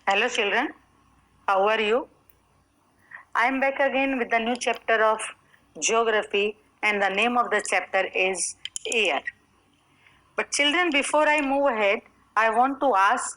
Hello children, how are you? I am back again with the new chapter of geography and the name of the chapter is air. But children, before I move ahead, I want to ask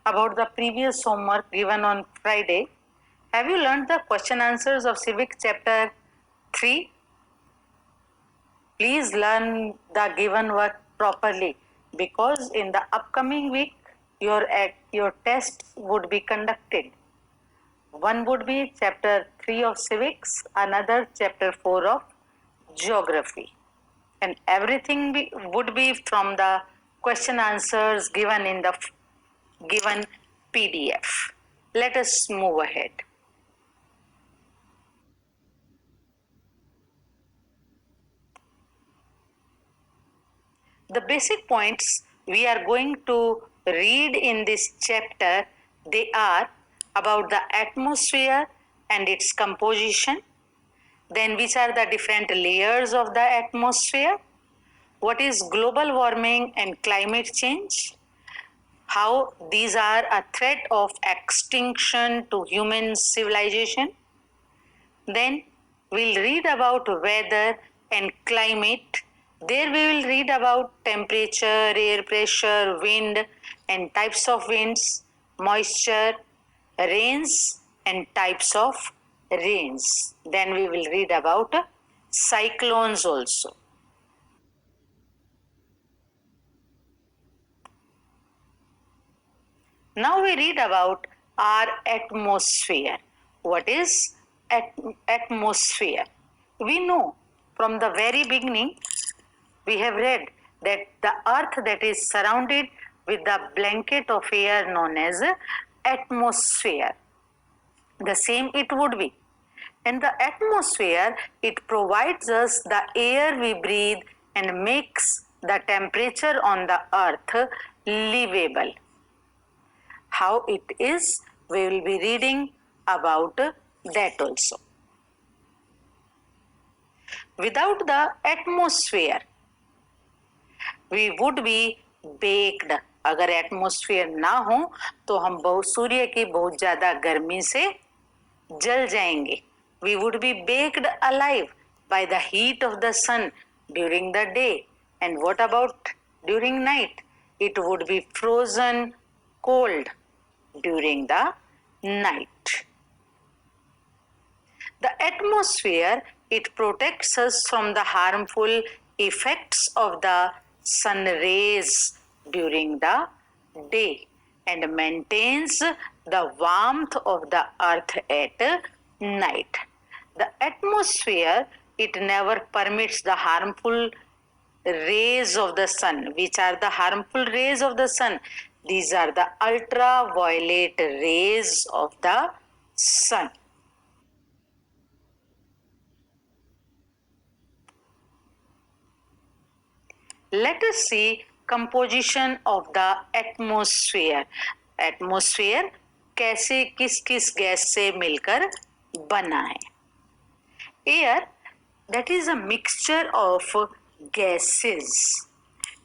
about the previous homework given on Friday. Have you learned the question answers of civic chapter 3? Please learn the given work properly because in the upcoming week your tests would be conducted. One would be chapter 3 of civics, another chapter 4 of geography. And everything would be from the question answers given in the given PDF. Let us move ahead. The basic points we are going to read in this chapter, they are about the atmosphere and its composition, then which are the different layers of the atmosphere, what is global warming and climate change, how these are a threat of extinction to human civilization. Then we'll read about weather and climate. There we will read about temperature, air pressure, wind and types of winds, moisture, rains and types of rains. Then we will read about cyclones also. Now we read about our atmosphere. What is atmosphere? We know from the very beginning, we have read that the earth that is surrounded with the blanket of air known as atmosphere. The same it would be. And the atmosphere, it provides us the air we breathe and makes the temperature on the earth livable. How it is, we will be reading about that also. Without the atmosphere, we would be baked. अगर atmosphere ना हो तो हम बहुत सूर्य की बहुत ज्यादा गर्मी से जल जाएंगे. We would be baked alive by the heat of the sun during the day. And what about during night? It would be frozen cold during the night. The atmosphere, it protects us from the harmful effects of the sun rays during the day and maintains the warmth of the earth at night. The atmosphere, it never permits the harmful rays of the sun. Which are the harmful rays of the sun? These are the ultraviolet rays of the sun. Let us see composition of the atmosphere. Atmosphere कैसे किस किस gas से मिलकर बना है. Air, that is a mixture of gases,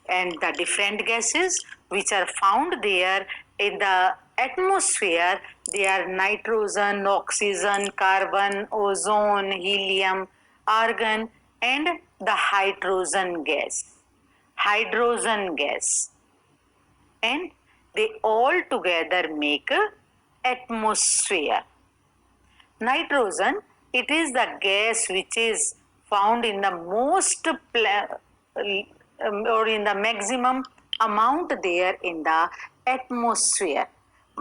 and the different gases which are found there in the atmosphere, they are nitrogen, oxygen, carbon, ozone, helium, argon and the hydrogen gas. Hydrogen gas, and they all together make a atmosphere. Nitrogen, it is the gas which is found in the most or in the maximum amount there in the atmosphere.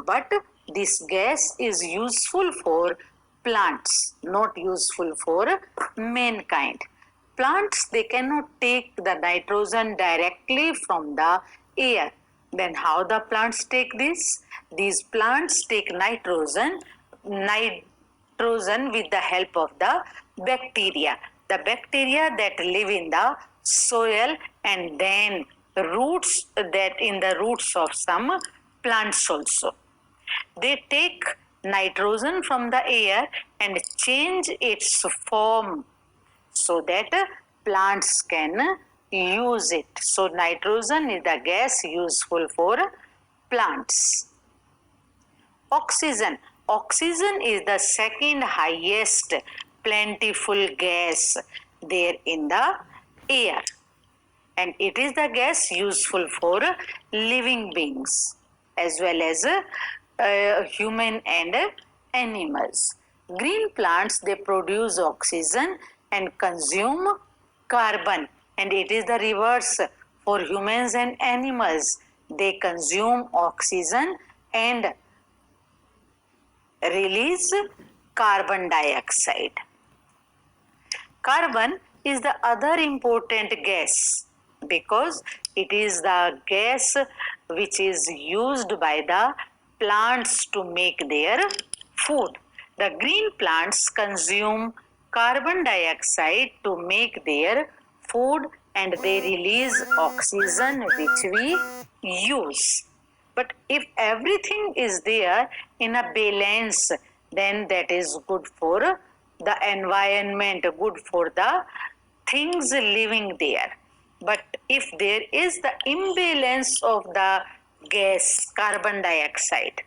But this gas is useful for plants, not useful for mankind. Plants, they cannot take the nitrogen directly from the air. Then how the plants take this? These plants take nitrogen with the help of the bacteria. The bacteria that live in the soil and then roots that in the roots of some plants also. They take nitrogen from the air and change its form so that plants can use it. So nitrogen is the gas useful for plants. Oxygen. Oxygen is the second highest plentiful gas there in the air, and it is the gas useful for living beings as well as human and animals. Green plants, they produce oxygen and consume carbon, and it is the reverse for humans and animals. They consume oxygen and release carbon dioxide. Carbon is the other important gas because it is the gas which is used by the plants to make their food. The green plants consume carbon dioxide to make their food, and they release oxygen which we use. But if everything is there in a balance, then that is good for the environment, good for the things living there. But if there is the imbalance of the gas carbon dioxide,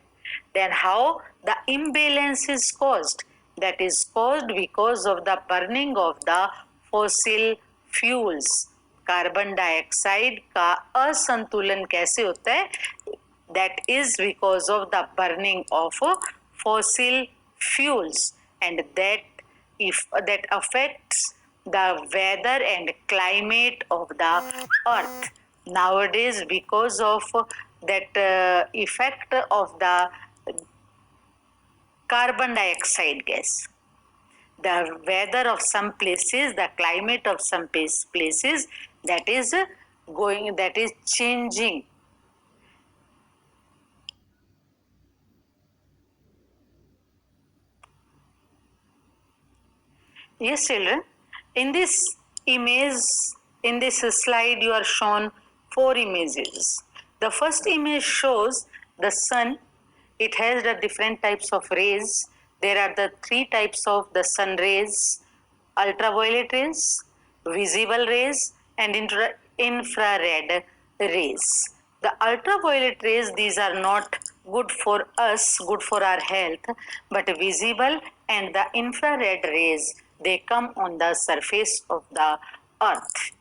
then how the imbalance is caused? That is caused because of the burning of the fossil fuels. Carbon dioxide का असंतुलन कैसे होता है? That is because of the burning of fossil fuels, and that affects the weather and climate of the earth. Nowadays, because of that effect of the carbon dioxide gas, the weather of some places, the climate of some places, that is changing. Yes, children, in this image, in this slide, you are shown 4 images. The first image shows the sun. It has the different types of rays. There are the 3 types of the sun rays: ultraviolet rays, visible rays, and infrared rays. The ultraviolet rays, these are not good for us, good for our health, but visible and the infrared rays, they come on the surface of the earth.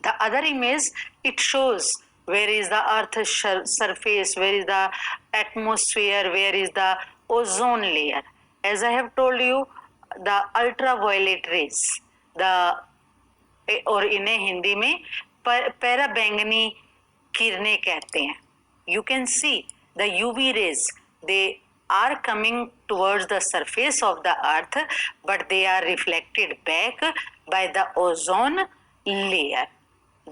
The other image, it shows where is the earth surface, where is the atmosphere, where is the ozone layer. As I have told you, the ultraviolet rays, the और इन्हें हिंदी में पैराबैंगनी किरणें कहते हैं. You can see the UV rays, they are coming towards the surface of the earth, but they are reflected back by the ozone layer.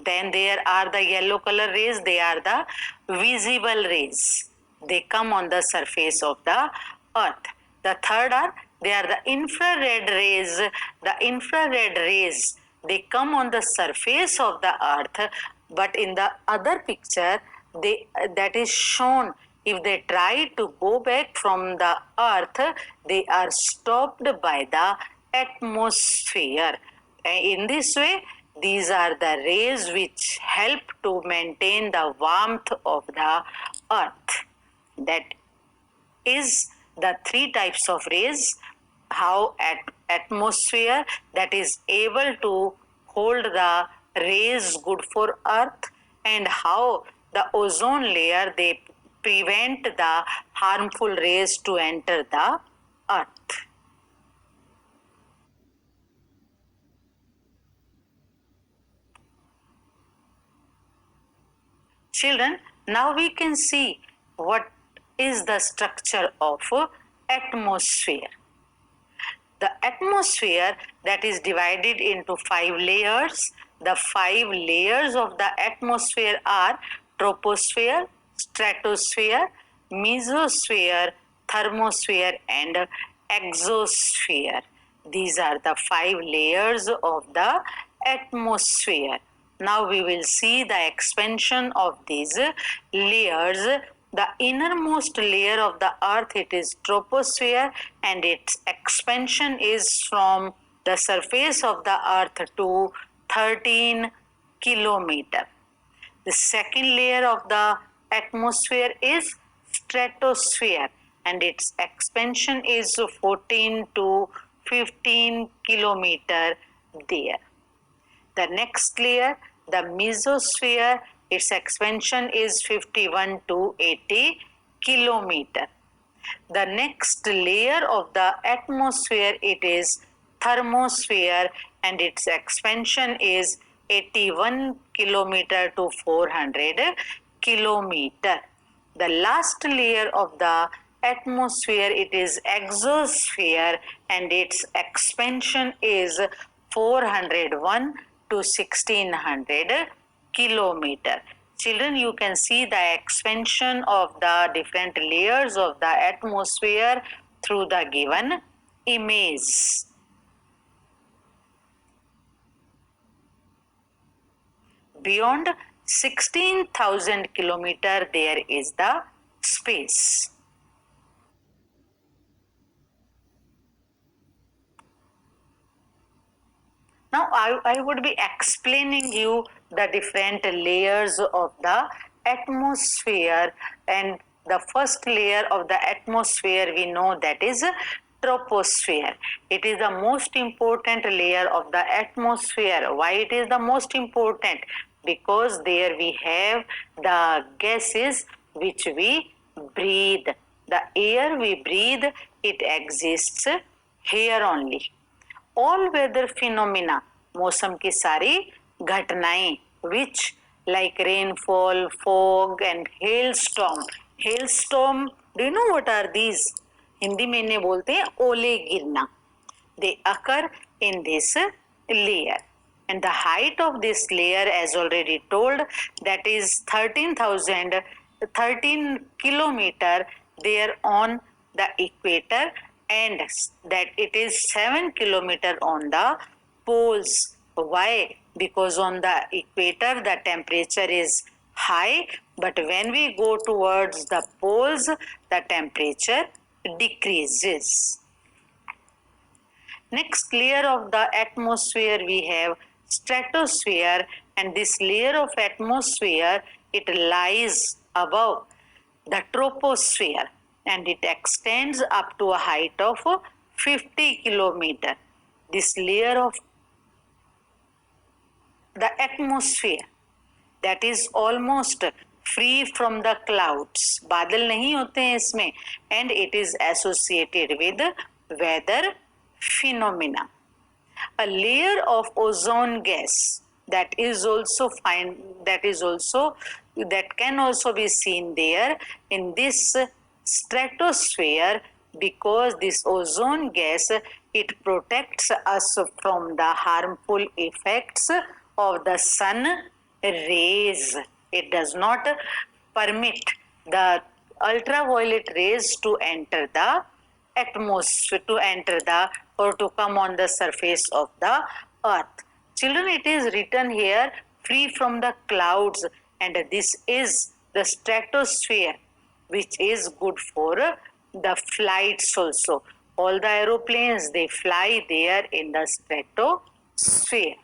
Then there are the yellow color rays, they are the visible rays. They come on the surface of the earth. The third are, they are the infrared rays. The infrared rays, they come on the surface of the earth, but in the other picture, that is shown, if they try to go back from the earth, they are stopped by the atmosphere. In this way, these are the rays which help to maintain the warmth of the earth. That is the 3 types of rays. How atmosphere, that is able to hold the rays good for earth, and how the ozone layer, they prevent the harmful rays to enter the earth. Children, now we can see what is the structure of atmosphere. The atmosphere, that is divided into 5 layers. The 5 layers of the atmosphere are troposphere, stratosphere, mesosphere, thermosphere, and exosphere. These are the 5 layers of the atmosphere. Now we will see the expansion of these layers. The innermost layer of the earth, it is troposphere, and its expansion is from the surface of the earth to 13 kilometer. The second layer of the atmosphere is stratosphere. and its expansion is 14 to 15 kilometer there. The next layer, the mesosphere, its expansion is 51 to 80 kilometer. The next layer of the atmosphere, it is thermosphere, and its expansion is 81 kilometer to 400 kilometer. The last layer of the atmosphere, it is exosphere, and its expansion is 401 to 1600 kilometer. Children, you can see the expansion of the different layers of the atmosphere through the given image. Beyond 16,000 kilometer, there is the space. Now I would be explaining you the different layers of the atmosphere, and the first layer of the atmosphere we know that is troposphere. It is the most important layer of the atmosphere. Why it is the most important? Because there we have the gases which we breathe. The air we breathe, it exists here only. All weather phenomena, मौसम की सारी घटनाएं, which like rainfall, fog and hailstorm. Hailstorm, do you know what are these? Hindi में इन्हें बोलते हैं ओले गिरना. They occur in this layer, and the height of this layer, as already told, that is 13 kilometer there on the equator, and that it is 7 kilometer on the poles. Why? Because on the equator the temperature is high, but when we go towards the poles the temperature decreases. Next layer of the atmosphere we have stratosphere, and this layer of atmosphere, it lies above the troposphere, and it extends up to a height of 50 kilometer. This layer of the atmosphere, that is almost free from the clouds, बादल नहीं होते हैं इसमें, and it is associated with weather phenomena. A layer of ozone gas that can also be seen there in this stratosphere, because this ozone gas, it protects us from the harmful effects of the sun rays. It does not permit the ultraviolet rays to enter the atmosphere, to come on the surface of the earth. Children, it is written here free from the clouds, and this is the stratosphere, which is good for the flights also. All the aeroplanes, they fly there in the stratosphere.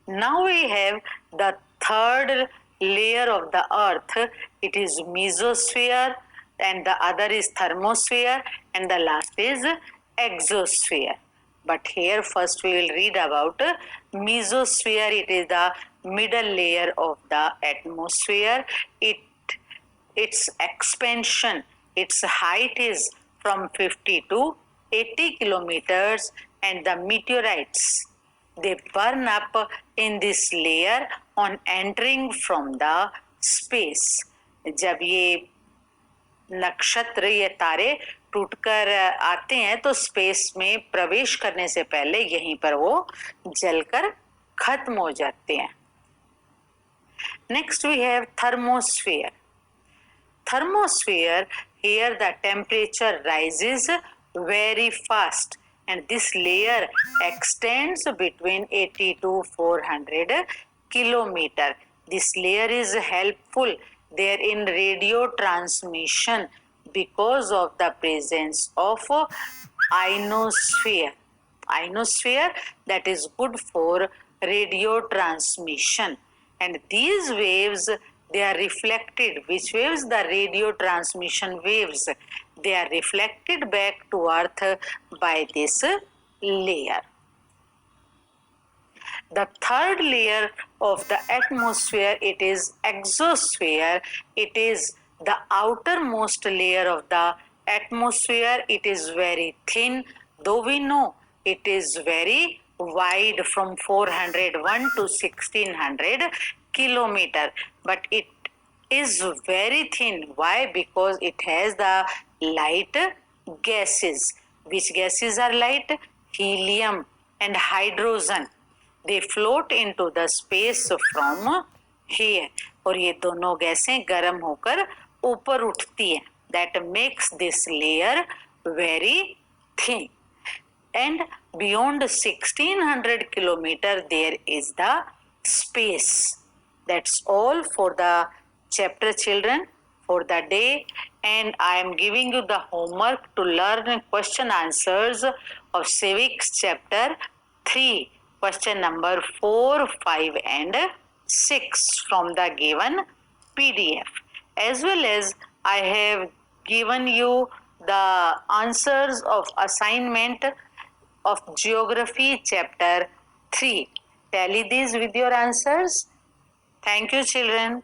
Now we have the third layer of the earth. It is mesosphere, and the other is thermosphere, and the last is exosphere. But here first we will read about mesosphere. It is the middle layer of the atmosphere. Its expansion, its height is from 50 to 80 kilometers, and the meteorites, they burn up in this layer on entering from the space. जब ये नक्षत्र, ये तारे टूटकर आते हैं तो space में प्रवेश करने से पहले यहीं पर वो जलकर खत्म हो जाते हैं. Next we have thermosphere. Thermosphere, here the temperature rises very fast, and this layer extends between 80 to 400 kilometer. This layer is helpful there in radio transmission because of the presence of ionosphere. Ionosphere, that is good for radio transmission. and these waves, they are reflected. Which waves? The radio transmission waves. They are reflected back to earth by this layer. The third layer of the atmosphere, it is exosphere. It is the outermost layer of the atmosphere. It is very thin, though we know it is very wide from 401 to 1600 kilometer, but it is very thin. Why? Because it has the light gases. Which gases are light? Helium and hydrogen. They float into the space from here. और ये दोनों गैसें गर्म होकर ऊपर उठती हैं. That makes this layer very thin. And beyond 1600 kilometer there is the space. That's all for the chapter, children, for the day, and I am giving you the homework to learn question answers of civics chapter 3, question number 4, 5 and 6 from the given PDF. As well as I have given you the answers of assignment of geography chapter 3. Tally these with your answers. Thank you, children.